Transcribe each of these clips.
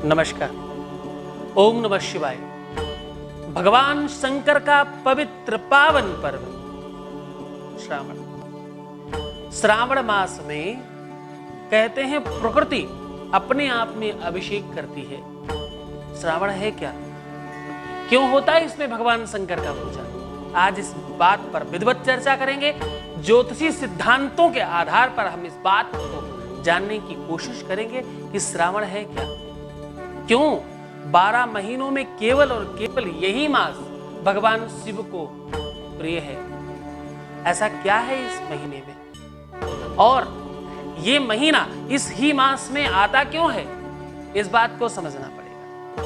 नमस्कार। ओम नमः शिवाय। भगवान शंकर का पवित्र पावन पर्व श्रावण। श्रावण मास में कहते हैं प्रकृति अपने आप में अभिषेक करती है। श्रावण है क्या, क्यों होता है इसमें भगवान शंकर का पूजा, आज इस बात पर विधिवत चर्चा करेंगे। ज्योतिषी सिद्धांतों के आधार पर हम इस बात को जानने की कोशिश करेंगे कि श्रावण है क्या, क्यों 12 महीनों में केवल और केवल यही मास भगवान शिव को प्रिय है। ऐसा क्या है इस महीने में, और ये महीना इस ही मास में आता क्यों है, इस बात को समझना पड़ेगा।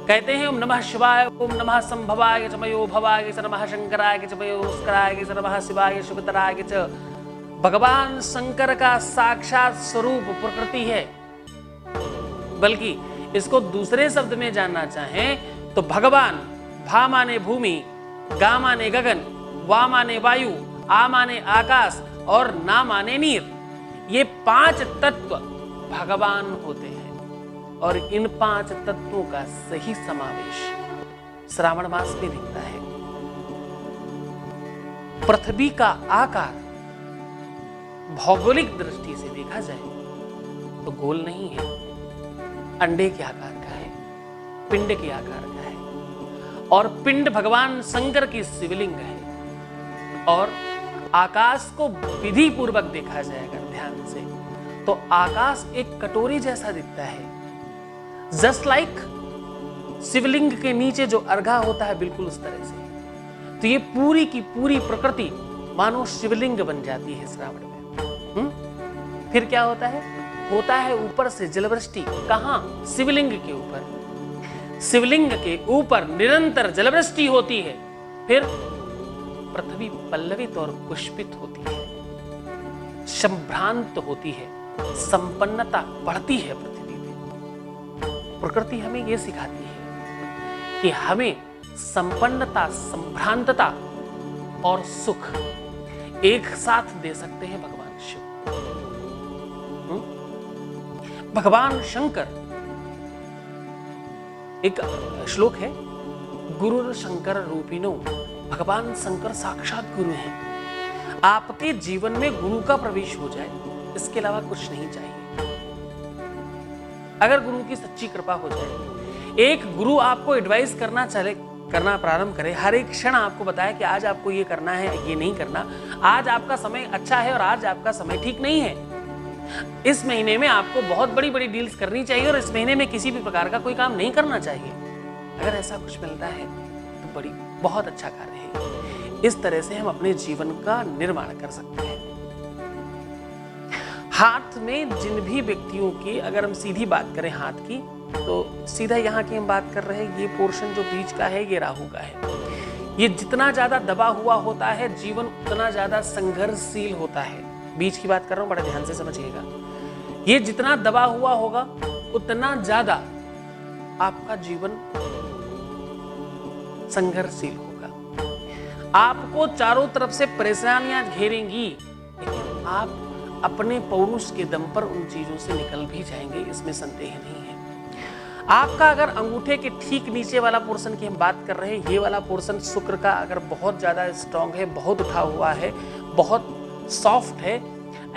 कहते हैं ओम नमः शिवाय, ओम नमः संभवाय च मयो भवाय च नमः शंकराय च मयोस्कराय च नमः शिवाय शुभतराय च। भगवान शंकर का साक्षात स्वरूप प्रकृति है, बल्कि इसको दूसरे शब्द में जानना चाहें तो भगवान भा माने भूमि, गा माने गगन, वा माने वायु, आ माने आकाश और ना माने नीर। ये 5 तत्व भगवान होते हैं और इन 5 तत्वों का सही समावेश श्रावण मास में दिखता है। पृथ्वी का आकार भौगोलिक दृष्टि से देखा जाए तो गोल नहीं है, अंडे के आकार का है, पिंड के आकार का है, और पिंड भगवान शंकर की शिवलिंग है। और आकाश को विधि पूर्वक देखा जाए अगर ध्यान से तो आकाश एक कटोरी जैसा दिखता है, जस्ट लाइक शिवलिंग के नीचे जो अर्घा होता है बिल्कुल उस तरह से। तो ये पूरी की पूरी प्रकृति मानो शिवलिंग बन जाती है श्रावण में। फिर क्या होता है ऊपर से जलवृष्टि। कहां? शिवलिंग के ऊपर। शिवलिंग के ऊपर निरंतर जलवृष्टि होती है। फिर पृथ्वी पल्लवित और पुष्पित होती है, संभ्रांत होती है, संपन्नता बढ़ती है पृथ्वी पे। प्रकृति हमें यह सिखाती है कि हमें संपन्नता, संभ्रांतता और सुख एक साथ दे सकते हैं भगवान शिव। भगवान शंकर, एक श्लोक है, गुरु शंकर रूपिणो। भगवान शंकर साक्षात गुरु हैं। आपके जीवन में गुरु का प्रवेश हो जाए, इसके अलावा कुछ नहीं चाहिए। अगर गुरु की सच्ची कृपा हो जाए, एक गुरु आपको एडवाइस करना प्रारंभ करे, हर एक क्षण आपको बताए कि आज आपको ये करना है, ये नहीं करना, आज आपका समय अच्छा है और आज आपका समय ठीक नहीं है, इस महीने में आपको बहुत बड़ी बड़ी डील्स करनी चाहिए और इस महीने में किसी भी प्रकार का कोई काम नहीं करना चाहिए। अगर ऐसा कुछ मिलता है तो बहुत अच्छा कार्य है। इस तरह से हम अपने जीवन का निर्माण कर सकते हैं। हाथ में जिन भी व्यक्तियों की, अगर हम सीधी बात करें हाथ की, तो सीधा यहाँ की हम बात कर रहे हैं, ये पोर्शन जो बीच का है ये राहु का है। ये जितना ज्यादा दबा हुआ होता है जीवन उतना ज्यादा संघर्षशील होता है। बीच की बात कर रहा हूं, बड़ा ध्यान से समझिएगा। ये जितना दबा हुआ होगा उतना ज्यादा आपका जीवन संघर्षशील होगा। आपको चारों तरफ से परेशानियां घेरेंगी, लेकिन आप अपने पौरुष के दम पर उन चीजों से निकल भी जाएंगे, इसमें संदेह नहीं है। आपका अगर अंगूठे के ठीक नीचे वाला पोर्शन की हम बात कर रहे हैं, ये वाला पोर्शन शुक्र का अगर बहुत ज्यादा स्ट्रांग है, बहुत उठा हुआ है, बहुत सॉफ्ट है,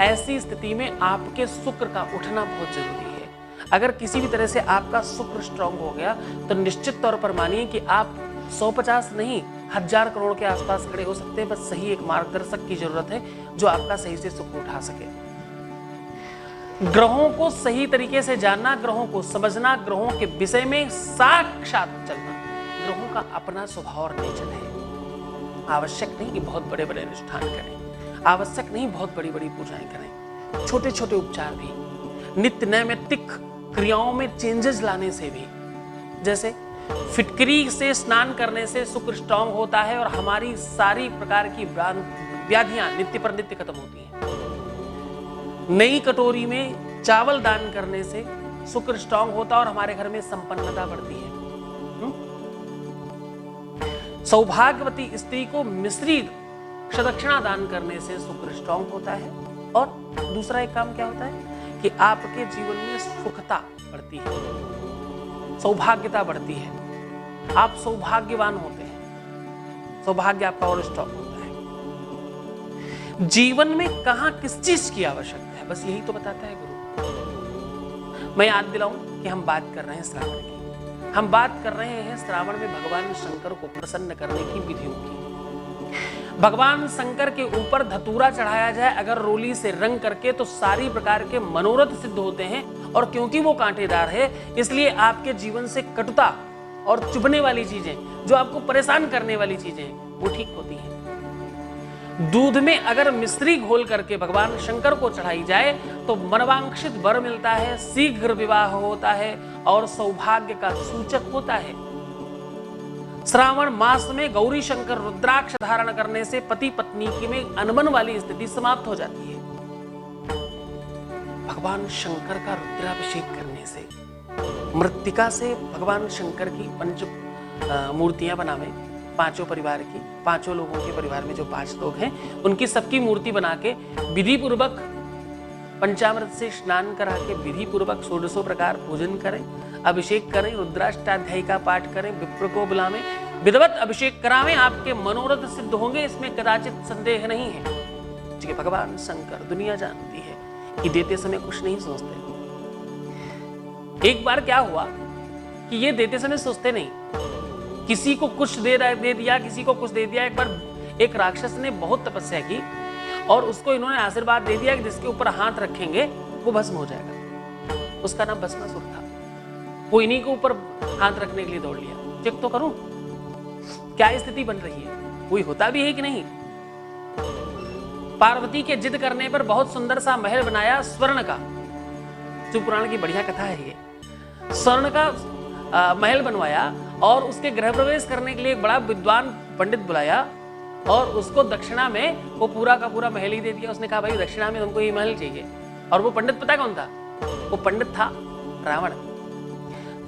ऐसी स्थिति में आपके शुक्र का उठना बहुत जरूरी है। अगर किसी भी तरह से आपका शुक्र स्ट्रांग हो गया तो निश्चित तौर पर मानिए कि आप 150 नहीं 1000 करोड़ के आसपास खड़े हो सकते हैं। बस सही एक मार्गदर्शक की जरूरत है जो आपका सही से शुक्र उठा सके। ग्रहों को सही तरीके से जानना, ग्रहों को समझना, ग्रहों के विषय में साक्षात चलना, ग्रहों का अपना स्वभाव और नेचर है। आवश्यक नहीं कि बहुत बड़े बड़े अनुष्ठान करें, आवश्यक नहीं बहुत बड़ी बड़ी पूजाएं करें, छोटे छोटे उपचार भी, नित्य नैमित्तिक क्रियाओं में चेंजेस लाने से भी, जैसे फिटकरी से स्नान करने से शुक्र स्ट्रांग होता है और हमारी सारी प्रकार की व्याधियां नित्य पर नित्य खत्म होती हैं। नई कटोरी में चावल दान करने से शुक्र स्ट्रांग होता है और हमारे घर में संपन्नता बढ़ती है। सौभाग्यवती स्त्री को मिश्री दक्षिणा दान करने से शुक्र स्ट्रांग होता है। और दूसरा एक काम क्या होता है कि आपके जीवन में सुखता बढ़ती है, सौभाग्यता बढ़ती है, आप सौभाग्यवान होते हैं, सौभाग्य आपका और स्ट्रॉन्ग होता है। जीवन में कहां किस चीज की आवश्यकता है, बस यही तो बताता है गुरु। मैं याद दिलाऊं कि हम बात कर रहे हैं श्रावण की, हम बात कर रहे हैं श्रावण में भगवान शंकर को प्रसन्न करने की विधियों की। भगवान शंकर के ऊपर धतूरा चढ़ाया जाए अगर रोली से रंग करके, तो सारी प्रकार के मनोरथ सिद्ध होते हैं। और क्योंकि वो कांटेदार है, इसलिए आपके जीवन से कटुता और चुभने वाली चीजें, जो आपको परेशान करने वाली चीजें, वो ठीक होती हैं। दूध में अगर मिश्री घोल करके भगवान शंकर को चढ़ाई जाए तो मनवांक्षित वर मिलता है, शीघ्र विवाह होता है और सौभाग्य का सूचक होता है। श्रावण मास में गौरी शंकर रुद्राक्ष धारण करने से पति पत्नी की में अनबन वाली स्थिति समाप्त हो जाती है। भगवान शंकर का रुद्राभिषेक करने से, मृत्तिका से भगवान शंकर की पंच मूर्तियां बनावे, पांचों परिवार की, पांचों लोगों के परिवार में जो 5 लोग हैं, उनकी सबकी मूर्ति बना के विधि पूर्वक पंचामृत से स्नान करा के विधि पूर्वक 1600 प्रकार पूजन करें, अभिषेक करें, रुद्राष्टाध्यायी का पाठ करें, विप्र को बुलावें, विधिवत अभिषेक करावें, आपके मनोरथ सिद्ध होंगे, इसमें कदाचित संदेह नहीं है। क्योंकि भगवान शंकर, दुनिया जानती है कि देते समय कुछ नहीं सोचते। एक बार क्या हुआ कि ये देते समय सोचते नहीं, किसी को कुछ दे दिया, किसी को कुछ दे दिया। एक बार एक राक्षस ने बहुत तपस्या की और उसको इन्होंने आशीर्वाद दे दिया कि जिसके ऊपर हाथ रखेंगे वो भस्म हो जाएगा। उसका नाम भस्मासुर था। वो इन्हीं के ऊपर हाथ रखने के लिए दौड़ लिया। चेक तो करूं क्या स्थिति बन रही है, कोई होता भी है कि नहीं। पार्वती के जिद करने पर बहुत सुंदर सा महल बनाया स्वर्ण का। शिव पुराण की बढ़िया कथा है ये। स्वर्ण का महल बनवाया और उसके गृह प्रवेश करने के लिए एक बड़ा विद्वान पंडित बुलाया और उसको दक्षिणा में वो पूरा का पूरा महल ही दे दिया। उसने कहा भाई दक्षिणा में तुमको ये महल चाहिए। और वो पंडित पता कौन था? वो पंडित था रावण।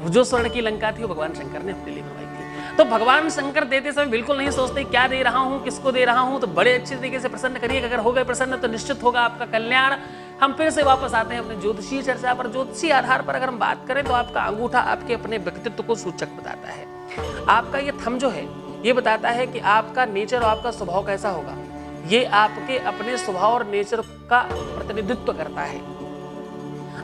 जो स्वर्ण की लंका थी वो भगवान शंकर ने अपने लिए बनवाई थी। तो भगवान शंकर देते समय बिल्कुल नहीं सोचते क्या दे रहा हूं, किसको दे रहा हूं, तो बड़े अच्छे तरीके से प्रसन्न करिए। अगर हो गए प्रसन्न तो निश्चित होगा आपका कल्याण। हम फिर से वापस आते हैं अपने ज्योतिषीय चर्चा पर। ज्योतिषीय आधार पर अगर हम बात करें तो आपका अंगूठा आपके अपने व्यक्तित्व को सूचक बताता है। आपका ये थंब जो है ये बताता है कि आपका नेचर और आपका स्वभाव कैसा होगा। ये आपके अपने स्वभाव और नेचर का प्रतिनिधित्व करता है।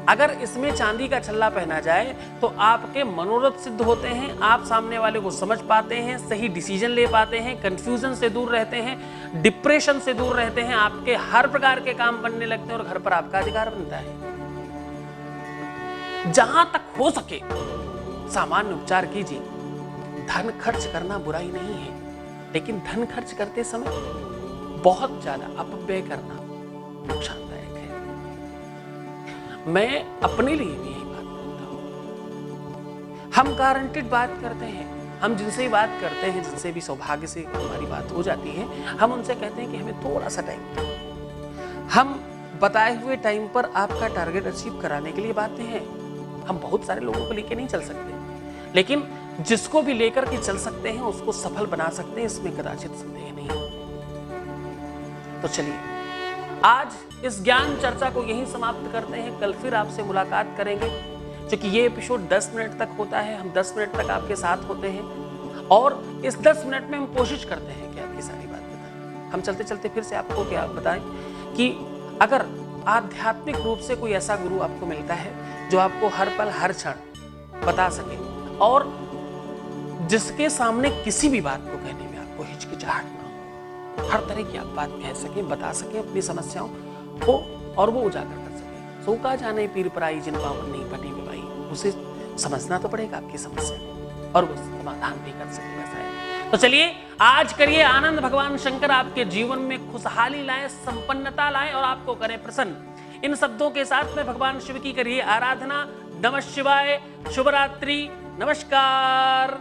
अगर इसमें चांदी का छल्ला पहना जाए तो आपके मनोरथ सिद्ध होते हैं, आप सामने वाले को समझ पाते हैं, सही डिसीजन ले पाते हैं, कंफ्यूजन से दूर रहते हैं, डिप्रेशन से दूर रहते हैं, आपके हर प्रकार के काम बनने लगते हैं और घर पर आपका अधिकार बनता है। जहां तक हो सके सामान्य उपचार कीजिए। धन खर्च करना बुराई नहीं है, लेकिन धन खर्च करते समय बहुत ज्यादा अपव्यय करना नुकसानदायक है। मैं अपने लिए भी यही बात बोलता हूं। हम गारंटेड बात करते हैं, हम जिनसे भी बात करते हैं, जिनसे भी सौभाग्य से हमारी बात हो जाती है, हम उनसे कहते हैं कि हमें थोड़ा सा टाइम दो। हम बताए हुए टाइम पर आपका टारगेट अचीव कराने के लिए बातें हैं। हम बहुत सारे लोगों को लेकर नहीं चल सकते, लेकिन जिसको भी लेकर के चल सकते हैं उसको सफल बना सकते हैं, इसमें कदाचित संदेह नहीं। तो चलिए आज इस ज्ञान चर्चा को यहीं समाप्त करते हैं। कल फिर आपसे मुलाकात करेंगे। क्योंकि ये एपिसोड 10 मिनट तक होता है, हम 10 मिनट तक आपके साथ होते हैं और इस 10 मिनट में हम कोशिश करते हैं कि आपकी सारी बात बताएं। हम चलते चलते फिर से आपको क्या बताएं कि अगर आध्यात्मिक रूप से कोई ऐसा गुरु आपको मिलता है जो आपको हर पल हर क्षण बता सके और जिसके सामने किसी भी बात को कहने में आपको हिचकिचाहट ना हो, हर तरह की आप बात कह सकें, बता सकें अपनी समस्याओं को और वो उजागर कर सके। सो का जाने पीर पराई जिन पावन नहीं फटी विवाई, उसे समझना तो पड़ेगा आपकी समस्या को और वो समाधान भी कर सकेगा शायद। तो चलिए आज करिए आनंद। भगवान शंकर आपके जीवन में खुशहाली लाए, संपन्नता लाए और आपको करें प्रसन्न। इन शब्दों के साथ में भगवान शिव की करिए आराधना। नमः शिवाय, शुभ रात्रि, नमस्कार।